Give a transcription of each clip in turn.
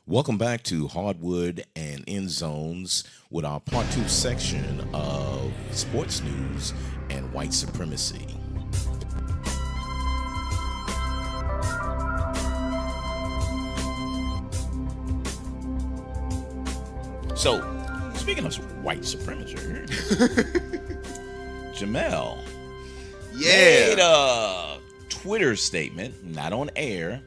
Welcome back to Hardwood and Endzones with our part two section of sports news and white supremacy. So, speaking of white supremacy, Jemele made a Twitter statement, not on air,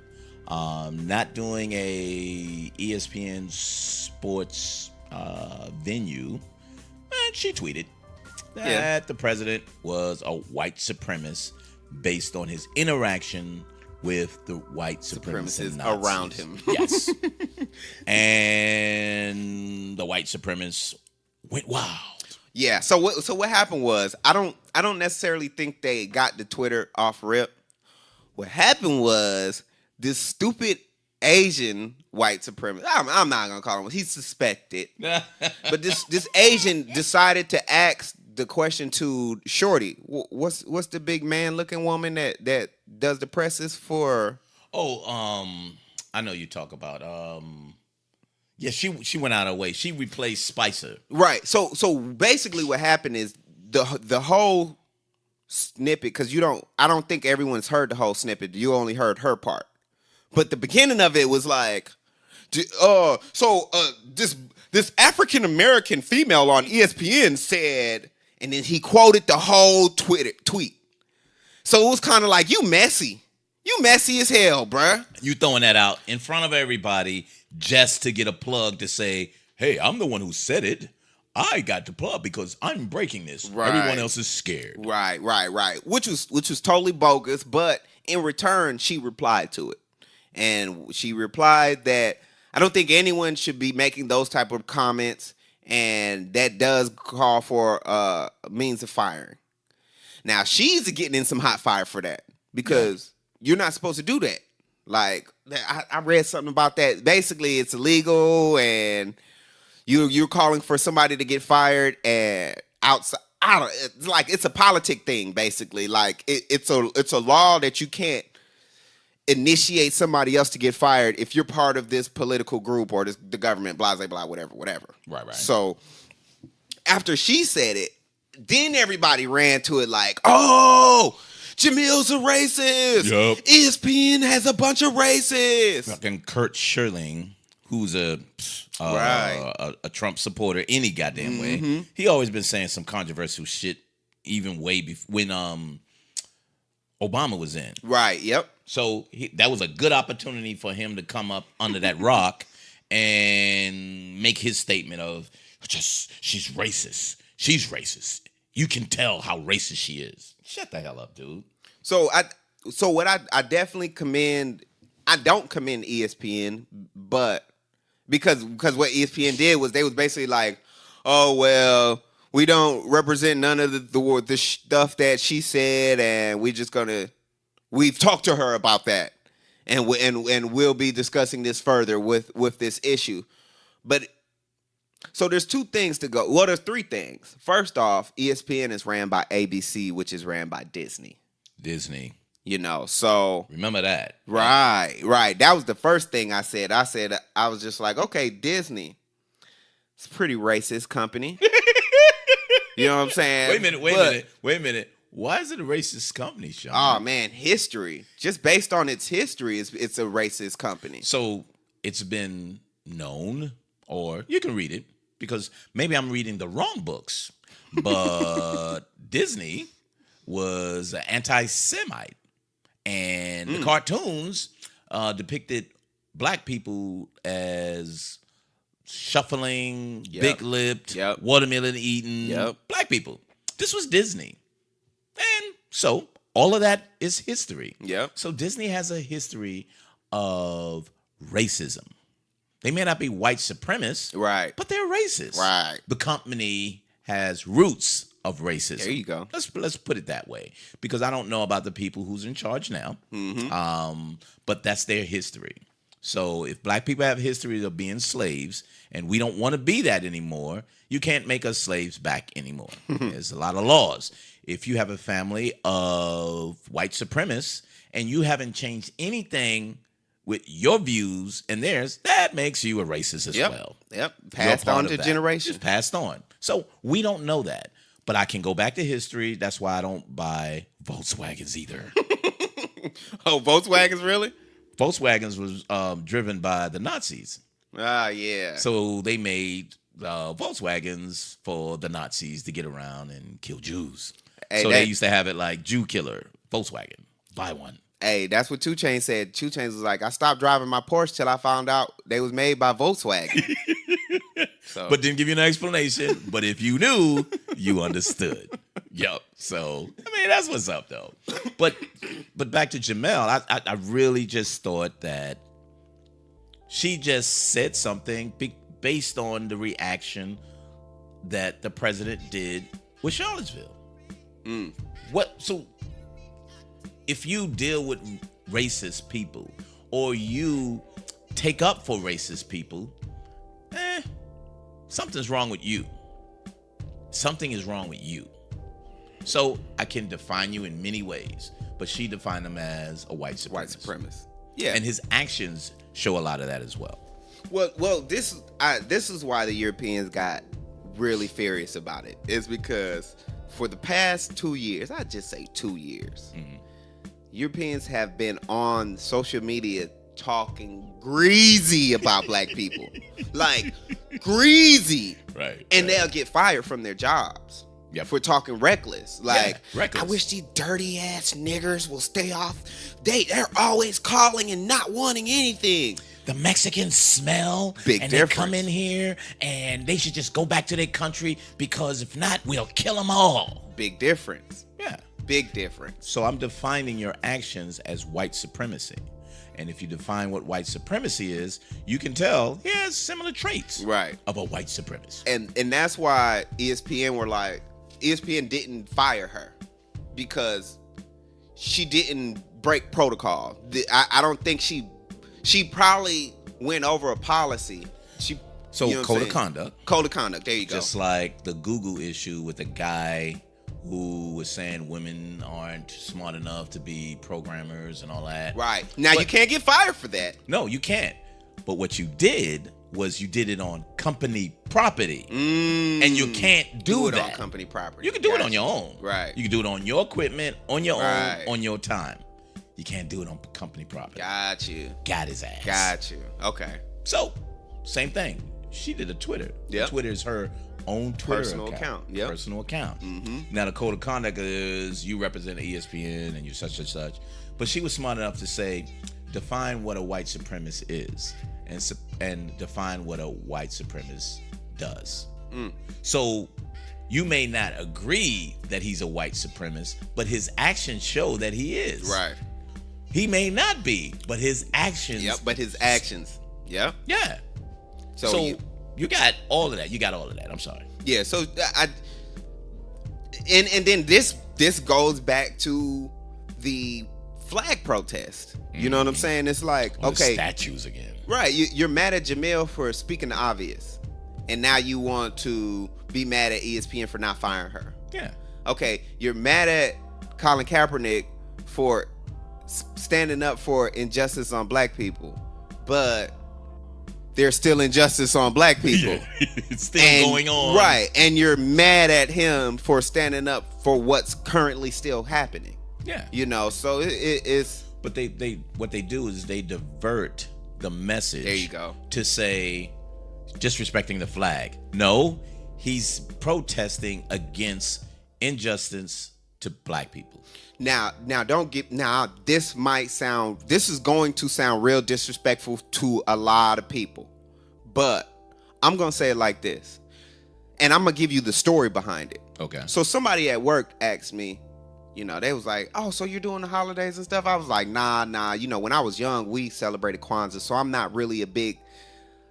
not doing a ESPN sports venue, and she tweeted that the president was a white supremacist based on his interaction with the white supremacists around him. Yes. And the white supremacists went wild. Yeah. So what happened was I don't necessarily think they got the Twitter off rip. What happened was this stupid Asian white supremacist. I'm not gonna call him. He's suspected, but this Asian decided to ask the question to Shorty. What's the big man looking woman that does the presses for? I know you talk about. Yeah, she went out of her way. She replaced Spicer. Right. So basically, what happened is the whole snippet, because I don't think everyone's heard the whole snippet. You only heard her part. But the beginning of it was like, this African American female on ESPN said, and then he quoted the whole tweet. So it was kind of like, you messy as hell, bruh. You throwing that out in front of everybody just to get a plug to say, hey, I'm the one who said it. I got the plug because I'm breaking this. Right. Everyone else is scared. Right. Which was totally bogus, but in return, she replied to it. And she replied that I don't think anyone should be making those type of comments, and that does call for a means of firing. Now, she's getting in some hot fire for that because you're not supposed to do that. Like, I read something about that. Basically, it's illegal, and you're calling for somebody to get fired and outside. It's like it's a politic thing, basically. Like it's a law that you can't initiate somebody else to get fired if you're part of this political group or the government, blah, blah, blah, whatever. Right. So after she said it, then everybody ran to it like, oh, Jamil's a racist. Yep. ESPN has a bunch of racists. Fucking Kurt Schilling, who's a Trump supporter any goddamn way. He always been saying some controversial shit even way before when Obama was in. Right, yep. So that was a good opportunity for him to come up under that rock and make his statement of she's racist. She's racist. You can tell how racist she is. Shut the hell up, dude. So what I definitely commend. I don't commend ESPN, but because what ESPN did was they was basically like, oh well, we don't represent none of the stuff that she said, and we've talked to her about that, and we'll be discussing this further with this issue. But so there's two things to go. Well, there's three things. First off, ESPN is ran by ABC, which is ran by Disney. So remember that. Right. That was the first thing I said. I was just like, okay, Disney. It's a pretty racist company. You know what I'm saying? Wait a minute. Why is it a racist company, Sean? Oh man, history. Just based on its history, it's a racist company. So it's been known, or you can read it, because maybe I'm reading the wrong books, but Disney was an anti-Semite, and the cartoons depicted black people as shuffling, big-lipped, watermelon eating black people. This was Disney. And so all of that is history. Yep. So Disney has a history of racism. They may not be white supremacists, right, but they're racist. Right. The company has roots of racism. There you go. Let's put it that way, because I don't know about the people who's in charge now. But that's their history. So if black people have history of being slaves and we don't want to be that anymore, you can't make us slaves back anymore. There's a lot of laws. If you have a family of white supremacists and you haven't changed anything with your views and theirs, that makes you a racist as well. Yep. Passed on to generation. Just passed on. So we don't know that. But I can go back to history. That's why I don't buy Volkswagens either. Oh, Volkswagens, really? Volkswagens was driven by the Nazis. Ah, yeah. So they made Volkswagens for the Nazis to get around and kill Jews. Hey, so they used to have it like Jew killer, Volkswagen. Buy one. Hey, that's what 2 Chainz said. 2 Chainz was like, I stopped driving my Porsche till I found out they was made by Volkswagen. But didn't give you an explanation. But if you knew, you understood. Yup. So, I mean, that's what's up, though. But back to Jemele, I really just thought that she just said something based on the reaction that the president did with Charlottesville. So if you deal with racist people or you take up for racist people, something's wrong with you. Something is wrong with you. So I can define you in many ways, but she defined him as a white supremacist. White supremacist. Yeah. And his actions show a lot of that as well. Well, this is why the Europeans got really furious about it. Is because for the past 2 years, I'd just say 2 years, Europeans have been on social media talking greasy about black people. Like, greasy. Right. And they'll get fired from their jobs. Yep. For talking reckless. Like, reckless. I wish these dirty ass niggers will stay off. They're always calling and not wanting anything. The Mexicans smell Big and difference. They come in here and they should just go back to their country because if not, we'll kill them all. Big difference. Yeah. Big difference. So I'm defining your actions as white supremacy. And if you define what white supremacy is, you can tell he has similar traits of a white supremacist. And that's why ESPN didn't fire her because she didn't break protocol. I don't think she probably went over a policy. Code of conduct. Code of conduct. There you go. Just like the Google issue with the guy who was saying women aren't smart enough to be programmers and all that. Right. Now you can't get fired for that. No, you can't. But what you did was you did it on company property. And you can't do that on company property. You can do it on your own. Right. You can do it on your equipment, on your own, on your time. You can't do it on company property. Got you. Got his ass. Got you. Okay. So, same thing. She did a Twitter. Yep. Twitter is her own Twitter personal account. Yep. Personal account. Now, the code of conduct is you represent ESPN and you such and such. But she was smart enough to say, define what a white supremacist is and define what a white supremacist does. So you may not agree that he's a white supremacist, but his actions show that he is. Right. He may not be, but his actions. Yep, but his actions. Yep. Yeah. So you got all of that. You got all of that. I'm sorry. Yeah. So and then this goes back to the flag protest. You know what I'm saying? It's like, okay, statues again. Right. You're mad at Jemele for speaking the obvious, and now you want to be mad at ESPN for not firing her. Yeah. Okay. You're mad at Colin Kaepernick for standing up for injustice on black people, but there's still injustice on black people. It's still going on. Right. And you're mad at him for standing up for what's currently still happening. Yeah. You know, so it's. But what they do is they divert the message. There you go. To say, disrespecting the flag. No, he's protesting against injustice to black people. Now this is going to sound real disrespectful to a lot of people, but I'm going to say it like this, and I'm going to give you the story behind it. Okay. So somebody at work asked me, you know, they was like, oh, so you're doing the holidays and stuff? I was like, nah. You know, when I was young, we celebrated Kwanzaa, so I'm not really a big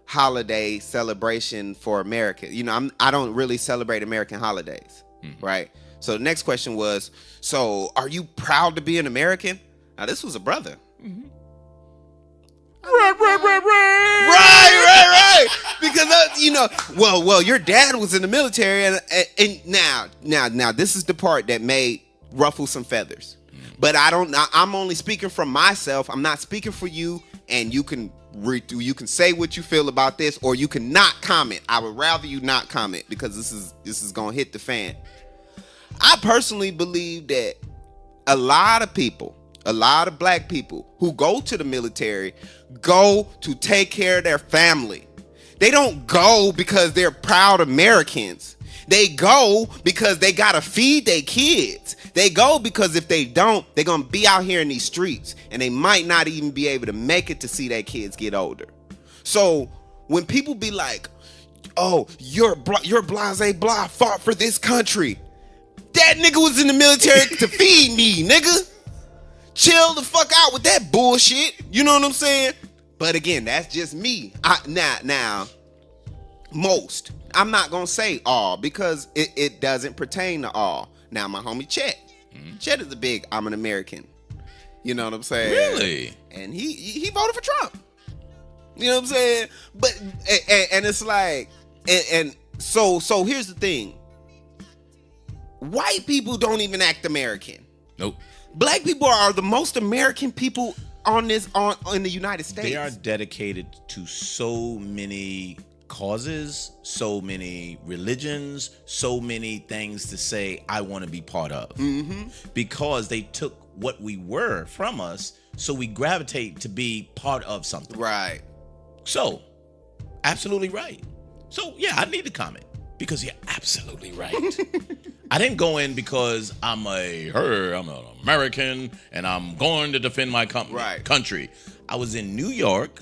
holiday celebration for America. You know, I don't really celebrate American holidays, right? So the next question was, so are you proud to be an American? Now, this was a brother. Right. Because, you know, well, your dad was in the military. And now, this is the part that may ruffle some feathers. But I'm only speaking from myself. I'm not speaking for you. and you can say what you feel about this, or you can not comment. I would rather you not comment, because this is gonna hit the fan. I personally believe that a lot of black people who go to the military go to take care of their family. They don't go because they're proud Americans. They go because they gotta feed their kids. They go because if they don't, they're gonna be out here in these streets, and they might not even be able to make it to see their kids get older. So when people be like, "Oh, you're blase blah fought for this country," that nigga was in the military to feed me, nigga. Chill the fuck out with that bullshit. You know what I'm saying? But again, that's just me. Now, most. I'm not gonna say all, because it doesn't pertain to all. Now, my homie Chet. Chet is a big I'm an American. You know what I'm saying? Really? And he voted for Trump. You know what I'm saying? But and it's like, and so here's the thing. White people don't even act American. Nope. Black people are the most American people in the United States. They are dedicated to so many causes, so many religions, so many things to say I want to be part of. Because they took what we were from us, so we gravitate to be part of something. Right. So, absolutely right. So, yeah, I need to comment, because you're absolutely right. I didn't go in because I'm an American and I'm going to defend my country. I was in New York.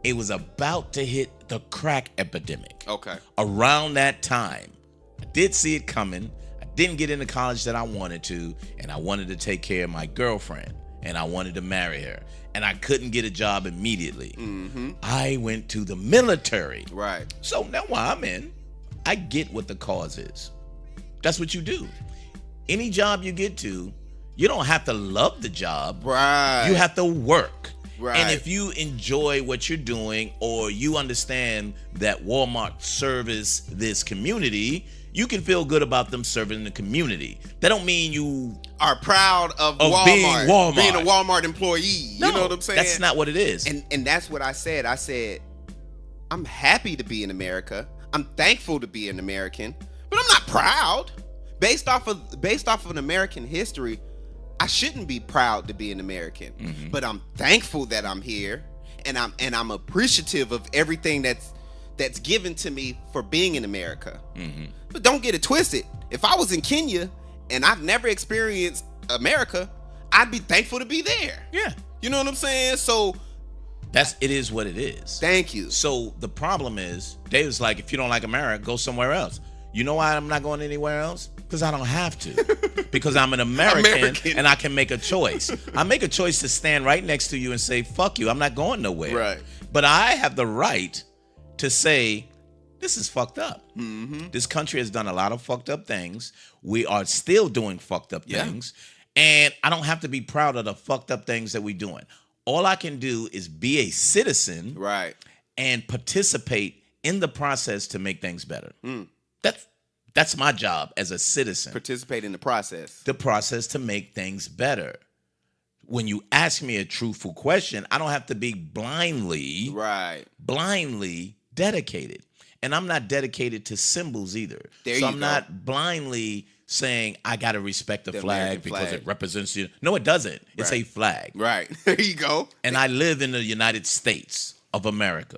It was about to hit the crack epidemic. Okay. Around that time, I did see it coming. I didn't get into college that I wanted to, and I wanted to take care of my girlfriend, and I wanted to marry her, and I couldn't get a job immediately. I went to the military. Right. So now while I'm in, I get what the cause is. That's what you do. Any job you get to, you don't have to love the job. Right. You have to work. Right. And if you enjoy what you're doing, or you understand that Walmart serves this community, you can feel good about them serving the community. That don't mean you are proud of being Walmart, being a Walmart employee. No, you know what I'm saying? That's not what it is. And that's what I said. I said, I'm happy to be in America. I'm thankful to be an American, but I'm not proud. Based off of an American history, I shouldn't be proud to be an American. But I'm thankful that I'm here, and I'm appreciative of everything that's given to me for being in America. But don't get it twisted. If I was in Kenya and I've never experienced America, I'd be thankful to be there. Yeah. You know what I'm saying? So it is what it is. Thank you. So the problem is, David's like, if you don't like America, go somewhere else. You know why I'm not going anywhere else? Because I don't have to. Because I'm an American and I can make a choice. I make a choice to stand right next to you and say, fuck you, I'm not going nowhere. Right. But I have the right to say, this is fucked up. This country has done a lot of fucked up things. We are still doing fucked up things. And I don't have to be proud of the fucked up things that we're doing. All I can do is be a citizen, right, and participate in the process to make things better. That's my job as a citizen. Participate in the process. The process to make things better. When you ask me a truthful question, I don't have to be blindly dedicated. And I'm not dedicated to symbols either. I'm not blindly saying I got to respect the flag because it represents you. No, it doesn't. It's a flag. Right. There you go. And I live in the United States of America.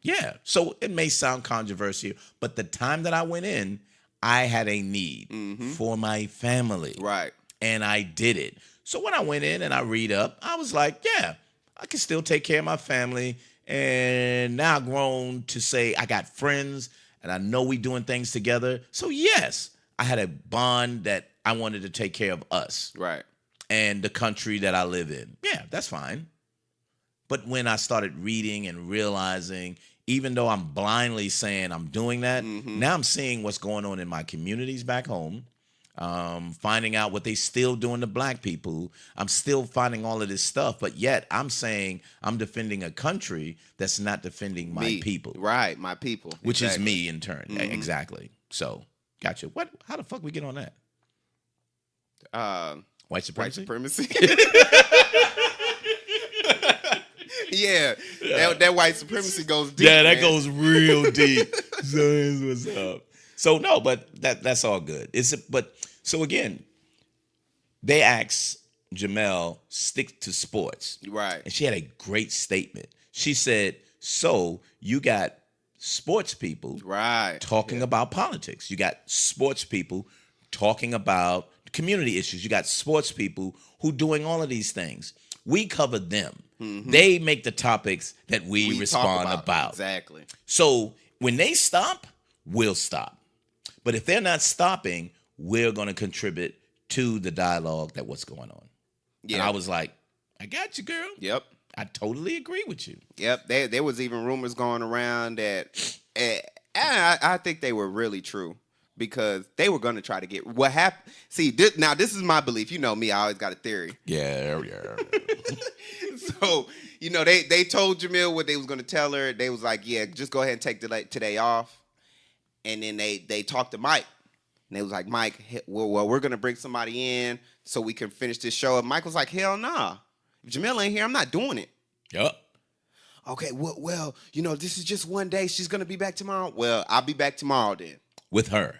Yeah. So it may sound controversial, but the time that I went in, I had a need for my family. Right. And I did it. So when I went in and I read up, I was like, yeah, I can still take care of my family. And now I've grown to say I got friends and I know we doing things together. So yes, I had a bond that I wanted to take care of us. Right. And the country that I live in. Yeah, that's fine. But when I started reading and realizing, even though I'm blindly saying I'm doing that, now I'm seeing what's going on in my communities back home, finding out what they still doing to black people. I'm still finding all of this stuff, but yet I'm saying I'm defending a country that's not defending my people. Right, my people. Which is me in turn. Exactly. So, gotcha. How the fuck we get on that? White supremacy? White supremacy. Yeah, that white supremacy goes deep. Yeah, that man. goes real deep. So here's what's up. So no, but that's all good. So again, they asked Jemele stick to sports. Right. And she had a great statement. She said, so you got sports people talking about politics. You got sports people talking about community issues. You got sports people who doing all of these things. We cover them. Mm-hmm. They make the topics that we respond about. Exactly. So when they stop, we'll stop. But if they're not stopping, we're going to contribute to the dialogue that what's going on. Yeah. And I was like, I got you, girl. Yep. I totally agree with you. Yep. There was even rumors going around that, I think they were really true because they were going to try to get what happened. See, this is my belief. You know me, I always got a theory. Yeah. So, they told Jemele what they was going to tell her. They was like, yeah, just go ahead and take today off. And then they talked to Mike. And they was like, Mike, well, we're going to bring somebody in so we can finish this show. And Mike was like, hell nah. If Jemele ain't here, I'm not doing it. Yep. Okay, well, this is just one day. She's going to be back tomorrow. Well, I'll be back tomorrow then. With her.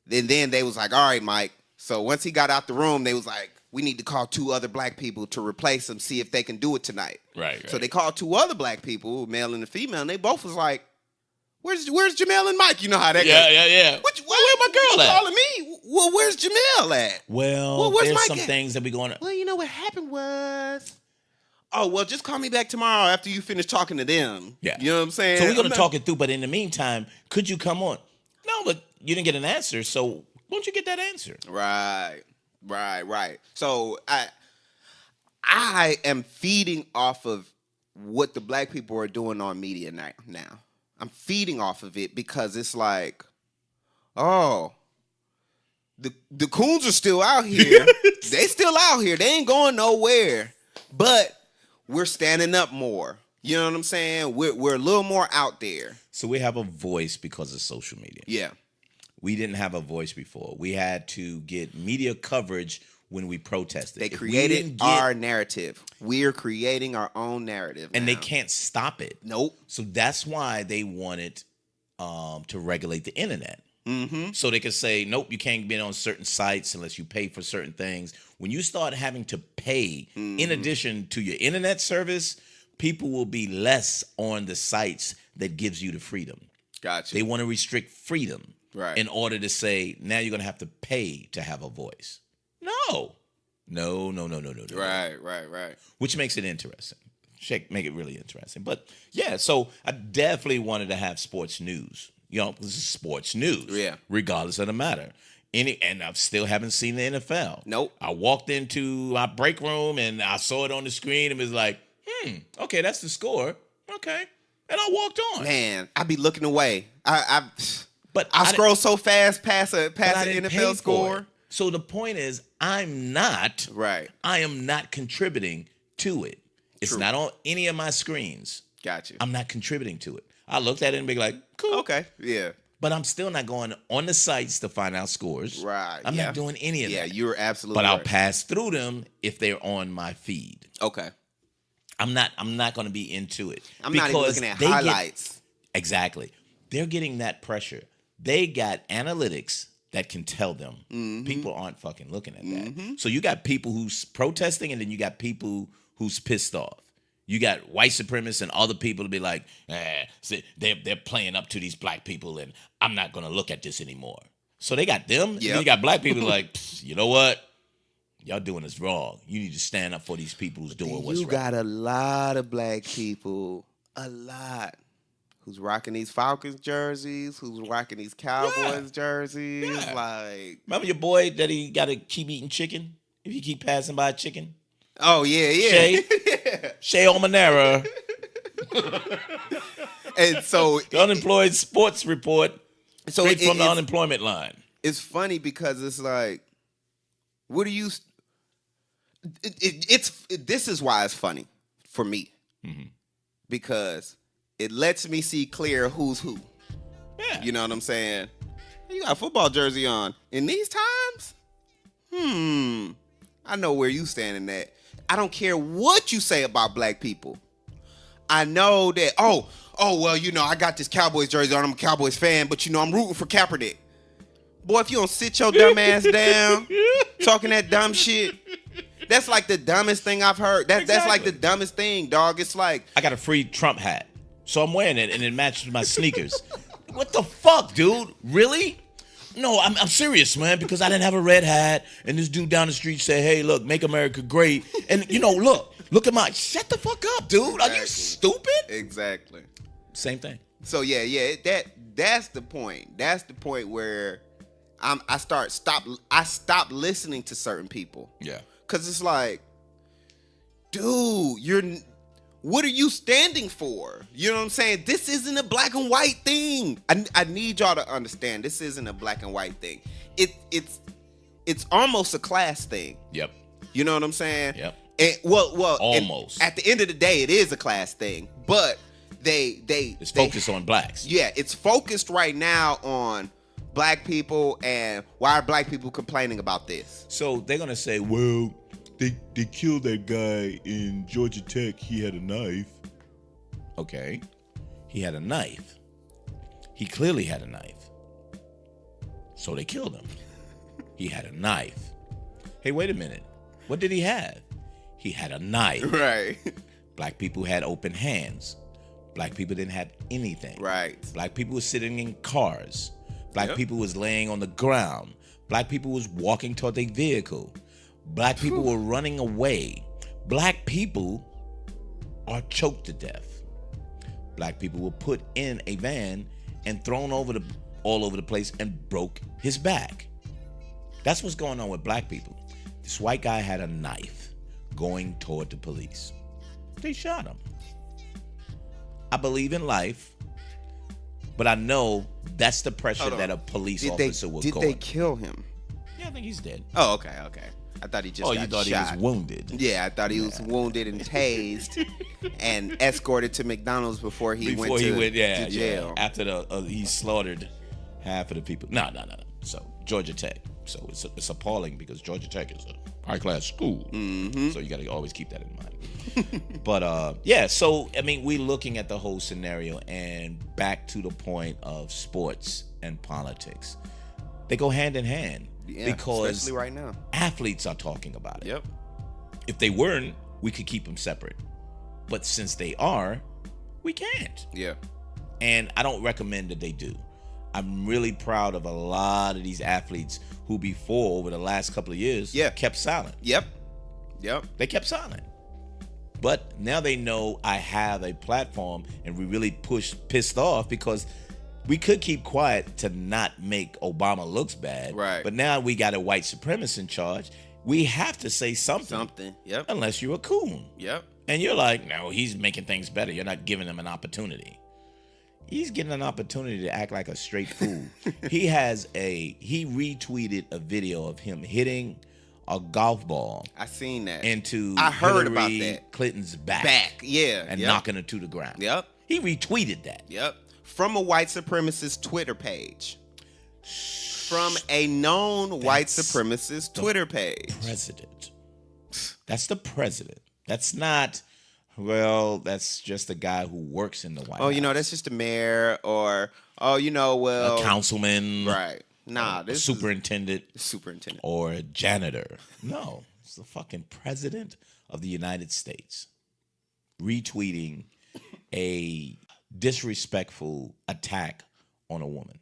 Then they was like, all right, Mike. So once he got out the room, they was like, we need to call 2 other black people to replace him, see if they can do it tonight. Right. So they called 2 other black people, male and a female, and they both was like, Where's Jemele and Mike? You know how that goes. Yeah. Where my girl at? Calling me? Well, where's Jemele at? Well, where's there's Mike some at? things that we going to... Well, what happened was... Oh, well, just call me back tomorrow after you finish talking to them. Yeah. You know what I'm saying? So we're going to talk it through, but in the meantime, could you come on? No, but you didn't get an answer, so won't you get that answer? Right. So I am feeding off of what the black people are doing on media now. I'm feeding off of it because it's like, oh, the coons are still out here. They still out here. They ain't going nowhere. But we're standing up more. You know what I'm saying? We're a little more out there. So we have a voice because of social media. Yeah. We didn't have a voice before. We had to get media coverage when we protested. They created our narrative. We're creating our own narrative and now. they can't stop it. Nope. So that's why they wanted to regulate the internet. Mm-hmm. So they could say, nope, you can't be on certain sites unless you pay for certain things. When you start having to pay in addition to your internet service, people will be less on the sites that gives you the freedom. Gotcha. They want to restrict freedom in order to say, now you're going to have to pay to have a voice. No. Right. Which makes it interesting. Make it really interesting. But yeah, so I definitely wanted to have sports news. This is sports news. Yeah. Regardless of the matter. And I still haven't seen the NFL. Nope. I walked into my break room and I saw it on the screen and was like, okay, that's the score. Okay. And I walked on. Man, I be looking away. I scroll so fast past the NFL score. So the point is, I am not contributing to it. It's not on any of my screens. Got you. I'm not contributing to it. I looked at it and be like, cool. Okay. Yeah. But I'm still not going on the sites to find out scores. Right. I'm not doing any of that. Yeah, you're absolutely But right. I'll pass through them if they're on my feed. Okay. I'm not going to be into it. I'm not even looking at highlights. Exactly. They're getting that pressure. They got analytics that can tell them. Mm-hmm. People aren't fucking looking at that. Mm-hmm. So you got people who's protesting and then you got people who's pissed off. You got white supremacists and other people to be like, they're playing up to these black people and I'm not going to look at this anymore. So they got them. Yep. And then you got black people like, you know what? Y'all doing this wrong. You need to stand up for these people who's doing what's right. You got a lot of black people, who's rocking these Falcons jerseys, who's rocking these Cowboys jerseys. Yeah. Like, remember your boy that he got to keep eating chicken? If you keep passing by chicken? Oh, yeah. Shay Omanera. And so the unemployed sports report straight from the unemployment line. It's funny because it's like, what do you... This is why it's funny for me. Mm-hmm. Because it lets me see clear who's who. Yeah. You know what I'm saying? You got a football jersey on. In these times? I know where you standing at. I don't care what you say about black people. I know that. Well, I got this Cowboys jersey on. I'm a Cowboys fan, but I'm rooting for Kaepernick. Boy, if you don't sit your dumb ass down, talking that dumb shit, that's like the dumbest thing I've heard. That's like the dumbest thing, dog. It's like I got a free Trump hat, so I'm wearing it, and it matches my sneakers. What the fuck, dude? Really? No, I'm serious, man, because I didn't have a red hat, and this dude down the street said, "Hey, look, make America great," and look at my. Shut the fuck up, dude. Exactly. Are you stupid? Exactly. Same thing. So yeah, that's the point. That's the point where I stop listening to certain people. Yeah. Cause it's like, dude, what are you standing for? You know what I'm saying? This isn't a black and white thing. I need y'all to understand. This isn't a black and white thing. It's almost a class thing. Yep. You know what I'm saying? Yep. And, almost. At the end of the day, it is a class thing, but it's focused on blacks. Yeah, it's focused right now on black people, and why are black people complaining about this? So they're gonna say, well, they killed that guy in Georgia Tech. He had a knife. Okay, he had a knife. He clearly had a knife. So they killed him. He had a knife. Hey, wait a minute. What did he have? He had a knife. Right. Black people had open hands. Black people didn't have anything. Right. Black people were sitting in cars. Black people was laying on the ground. Black people was walking toward their vehicle. Black people were running away. Black people are choked to death. Black people were put in a van and thrown all over the place and broke his back. That's what's going on with black people. This white guy had a knife going toward the police. They shot him. I believe in life, but I know that's the pressure that a police officer will call. Did they kill him? Yeah, I think he's dead. Oh, okay. I thought he just got you thought shot. He was wounded. Yeah, I thought he was wounded and tased and escorted to McDonald's before he went to jail. Yeah. After he slaughtered half of the people. No. So Georgia Tech. So it's appalling because Georgia Tech is a high-class school. Mm-hmm. So you got to always keep that in mind. But so I mean, we're looking at the whole scenario, and back to the point of sports and politics. They go hand in hand. Yeah, because especially right now, athletes are talking about it. Yep. If they weren't, we could keep them separate. But since they are, we can't. Yeah. And I don't recommend that they do. I'm really proud of a lot of these athletes who before, over the last couple of years, kept silent. Yep. They kept silent. But now they know I have a platform, and we really pissed off because we could keep quiet to not make Obama looks bad. Right. But now we got a white supremacist in charge. We have to say something. Yep. Unless you're a coon. Yep. And you're like, no, he's making things better. You're not giving him an opportunity. He's getting an opportunity to act like a straight fool. He retweeted a video of him hitting a golf ball. I seen that. Into I heard Hillary about that. Clinton's back. Yeah. And knocking her to the ground. Yep. He retweeted that. Yep. From a white supremacist Twitter page. From a known white supremacist Twitter page. President. That's the president. That's not, well, that's just a guy who works in the White House. That's just a mayor, or, a councilman. Right. Nah, this superintendent. Superintendent. Or a janitor. No, it's the fucking president of the United States retweeting a disrespectful attack on a woman.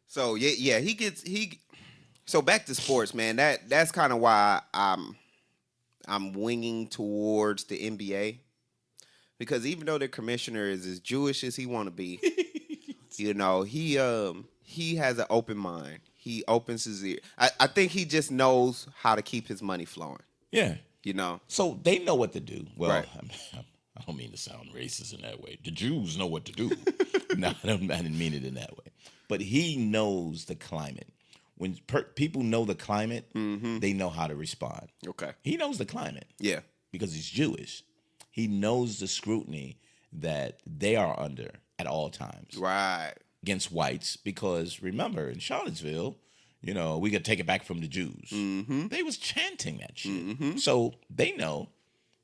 So so back to sports, man. That's kind of why I'm winging towards the NBA, because even though the commissioner is as Jewish as he want to be, he has an open mind. He opens his ear. I think he just knows how to keep his money flowing. Yeah. So they know what to do. Well, right. I don't mean to sound racist in that way. The Jews know what to do. No, I didn't mean it in that way. But he knows the climate. When people know the climate, they know how to respond. Okay. He knows the climate. Yeah. Because he's Jewish. He knows the scrutiny that they are under at all times. Right. Against whites. Because remember, in Charlottesville, we could take it back from the Jews. Mm-hmm. They was chanting that shit. Mm-hmm. So they know.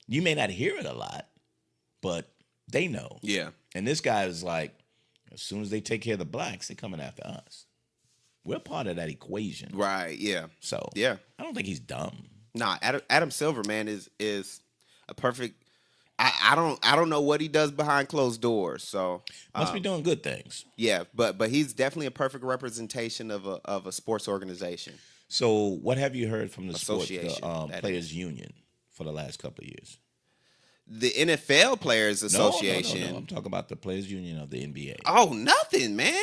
You may not hear it a lot, but they know. Yeah. And this guy is like, as soon as they take care of the blacks, they're coming after us. We're part of that equation. Right. Yeah. So Yeah. I don't think he's dumb. Nah, Adam Silver, man, is a perfect. I don't know what he does behind closed doors. So Must be doing good things. yeah, but he's definitely a perfect representation of a sports organization. So what have you heard from the Association, players union for the last couple of years? The NFL Players Association. No. I'm talking about the players union of the NBA. Oh, nothing, man.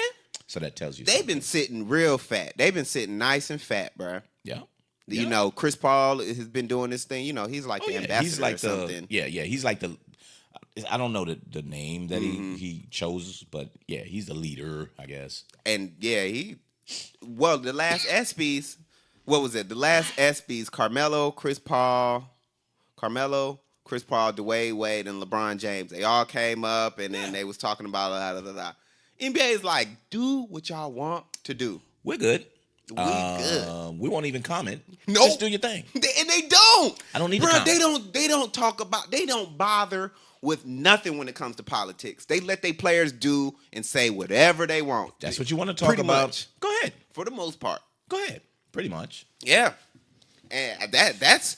So that tells you They've something. been sitting real fat. They've been sitting nice and fat, bro. Yeah. You know, Chris Paul has been doing this thing. You know, he's like the ambassador he's like or something. He's like the. I don't know the name that Mm-hmm. he chose, but yeah, he's the leader, I guess. And yeah, the last ESPYs, what was it? The last ESPYs, Carmelo, Chris Paul, Dwayne Wade, and LeBron James. They all came up, and then they was talking about NBA is like, do what y'all want to do. We're good. We good. We won't even comment. Nope. Just do your thing. And they don't. I don't need to Bruh, comment. They don't bother with nothing when it comes to politics. They let their players do and say whatever they want. That's what you want to talk Pretty about. much. Go ahead. For the most part. Go ahead. Pretty much. Yeah. And that's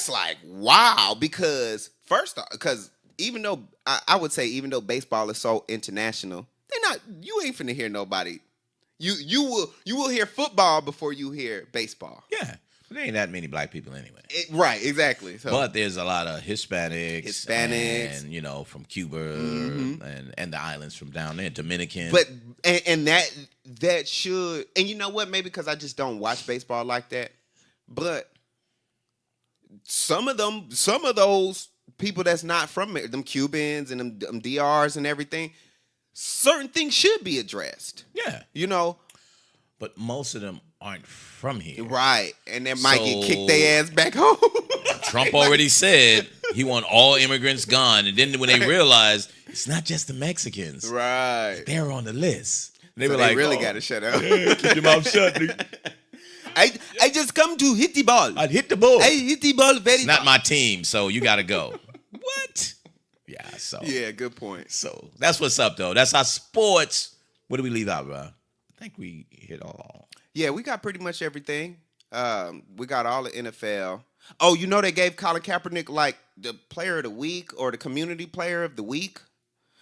like wow, because first off, because even though I would say even though baseball is so international, you ain't finna hear nobody. You will hear football before you hear baseball. Yeah. There ain't that many black people anyway. Right, exactly. So, But there's a lot of Hispanics. And, from Cuba and the islands from down there, Dominican. But and that should, and you know what? Maybe because I just don't watch baseball like that. But some of those people that's not from there, them Cubans and them DRs and everything, certain things should be addressed. Yeah. You know? But most of them aren't from here. Right. And they might get kicked their ass back home. Trump already said he want all immigrants gone. And then when they realized it's not just the Mexicans. Right. They're on the list. They So were they like, really got to shut up. keep your mouth shut, nigga. I just come to hit the ball. I'd hit the ball. I hit the ball very It's not my team, so you got to go. What? Yeah, so. Yeah, good point. So that's what's up, though. That's our sports. What do we leave out, bro? I think we hit all. Yeah, we got pretty much everything. We got all the NFL. Oh, you know they gave Colin Kaepernick like the player of the week or the community player of the week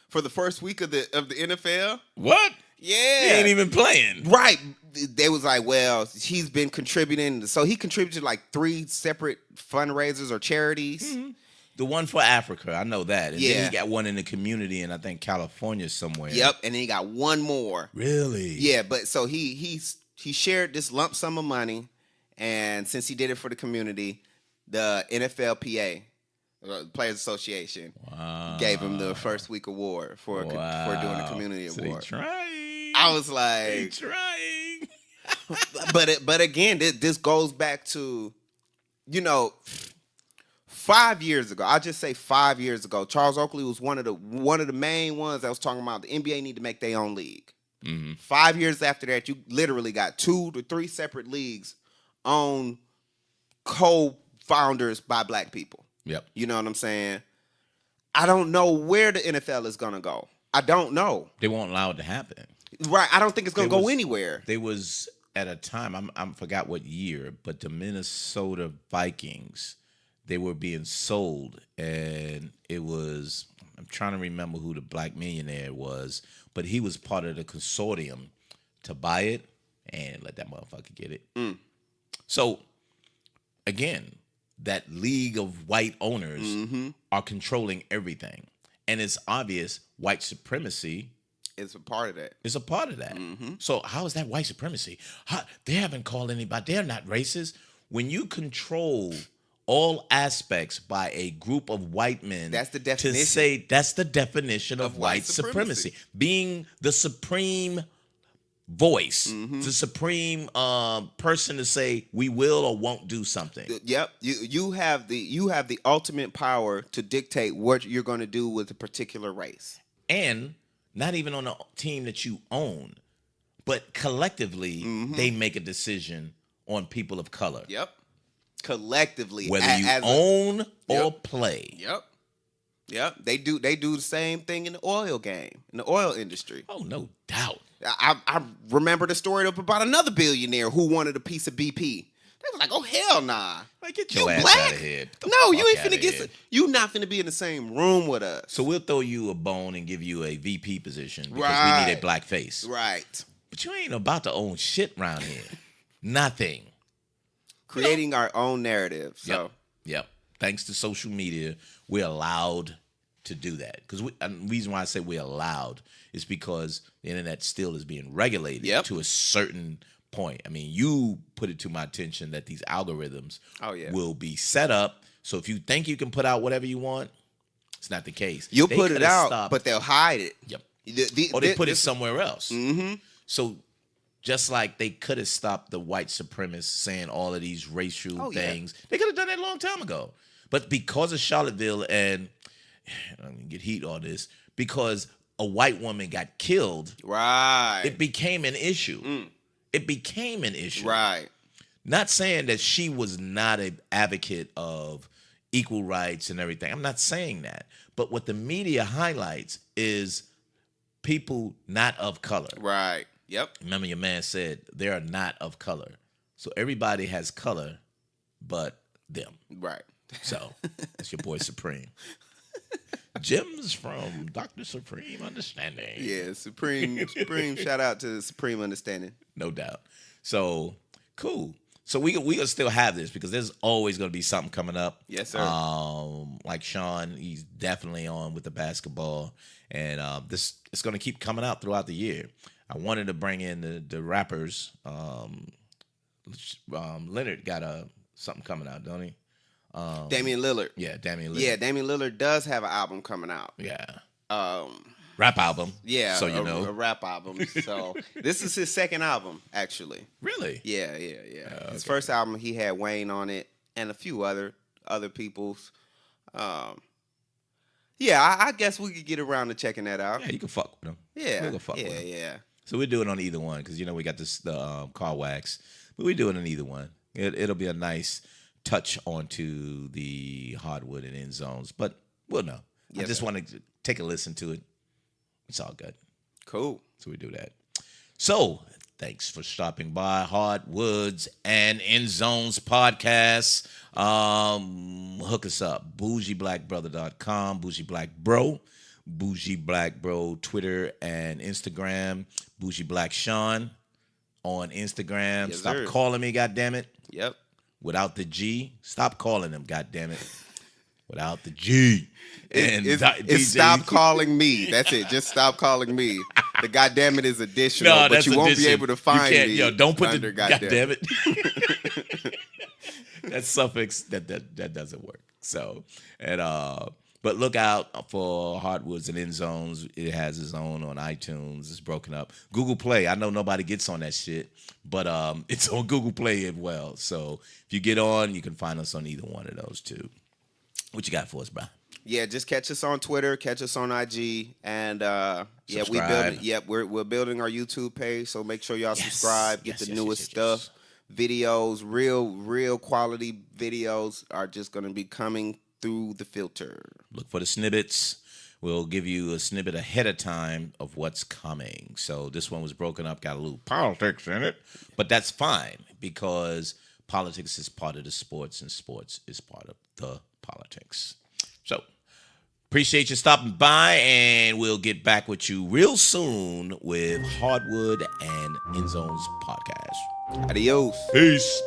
for the first week of the NFL. What? Yeah. He ain't even playing. Right. They was like, well, he's been contributing. So he contributed like 3 separate fundraisers or charities. Mm-hmm. The one for Africa, I know that. And Yeah. then he got one in the community in, I think, California somewhere. Yep. And then he got one more. Really? Yeah, but so he shared this lump sum of money, and since he did it for the community, the NFLPA, Players Association, gave him the first week award for doing the community So award. they trying. I was They like, trying. but again, this goes back to, 5 years ago. I'll just say 5 years ago, Charles Oakley was one of the main ones that was talking about the NBA need to make their own league. Mm-hmm. 5 years after that, you literally got 2 to 3 separate leagues owned co-founders by black people. Yep. You know what I'm saying? I don't know where the NFL is going to go. I don't know. They won't allow it to happen. Right. I don't think it's going to go anywhere. There was, at a time, I forgot what year, but the Minnesota Vikings, they were being sold, and it was, I'm trying to remember who the black millionaire was, but he was part of the consortium to buy it and let that motherfucker get it. So, again, that league of white owners are controlling everything. And it's obvious white supremacy It's a part of that. is a part of that. So how is that white supremacy? They haven't called anybody. They're not racist. When you control all aspects by a group of white men, That's the definition. to say that's the definition of white white supremacy. supremacy. Being the supreme voice, the supreme person to say we will or won't do something. Yep. You have the ultimate power to dictate what you're going to do with a particular race. And not even on a team that you own, but collectively they make a decision on people of color. Yep. Collectively, Whether you own or play. Yep. Yep, they do the same thing in the oil game, in the oil industry. Oh, no doubt. I remember the story of about another billionaire who wanted a piece of BP. They was like, "Oh hell nah! Like, get your ass black? out of here. No, you ain't finna get. You not finna be in the same room with us." So we'll throw you a bone and give you a VP position because Right. we need a black face. Right. But you ain't about to own shit around here. Nothing. Creating our own narrative. So. Yep. Thanks to social media, we're allowed to do that. Because the reason why I say we're allowed is because the internet still is being regulated to a certain point. I mean, you put it to my attention that these algorithms will be set up. So if you think you can put out whatever you want, it's not the case. You'll put it out, but they'll hide it. Yep. Or they put it somewhere else. Mm-hmm. So just like they could have stopped the white supremacists saying all of these racial things, they could have done that a long time ago. But because of Charlottesville, and I'm gonna get heat on this, because a white woman got killed, right? It became an issue. It became an issue. Right. Not saying that she was not an advocate of equal rights and everything. I'm not saying that. But what the media highlights is people not of color. Right. Yep. Remember your man said they are not of color. So everybody has color but them. Right. So that's your boy Supreme. Gems from Dr. Supreme Understanding. Yeah, Supreme. Shout out to Supreme Understanding. No doubt. So cool. So we gonna still have this because there's always gonna be something coming up. Yes, sir. Like Sean, he's definitely on with the basketball, and this it's gonna keep coming out throughout the year. I wanted to bring in the rappers. Leonard got something coming out, don't he? Damian Lillard. Yeah, Damian Lillard. Yeah, Damian Lillard does have an album coming out. Yeah. Rap album. Yeah. So you know. A rap album. So this is his second album, actually. Really? Yeah. His first album, he had Wayne on it and a few other people's. Yeah, I guess we could get around to checking that out. Yeah, you can fuck with him. Yeah. We can fuck with him. Yeah. So we do it on either one because we got the car wax, but we do it on either one. It'll be a nice touch onto the Hardwood and Endzones, but we'll know. I just want to take a listen to it. It's all good. Cool. So we do that. So thanks for stopping by Hardwoods and Endzones podcast. Hook us up. BougieBlackBrother.com, BougieBlackBro, BougieBlackBro, Twitter and Instagram, BougieBlackSean on Instagram. Yes, Stop sir. calling me, goddammit. Yep. Without the G. Stop calling them, goddammit. Without the G. And it's stop calling me. That's it. Just stop calling me. The goddammit is additional, but you won't be able to find me. Yo, don't put under the goddammit. That suffix that doesn't work. So but look out for Hardwoods and Endzones. It has its own on iTunes. It's broken up. Google Play. I know nobody gets on that shit, but it's on Google Play as well. So if you get on, you can find us on either one of those two. What you got for us, bro? Yeah, just catch us on Twitter, catch us on IG, and Subscribe. we're building our YouTube page. So make sure y'all subscribe, get the newest stuff. Videos, real quality videos are just going to be coming through the filter. Look for the snippets. We'll give you a snippet ahead of time of what's coming. So this one was broken up, got a little politics in it, but that's fine because politics is part of the sports and sports is part of the politics. So appreciate you stopping by, and we'll get back with you real soon with Hardwood and Endzones podcast. Adios. Peace.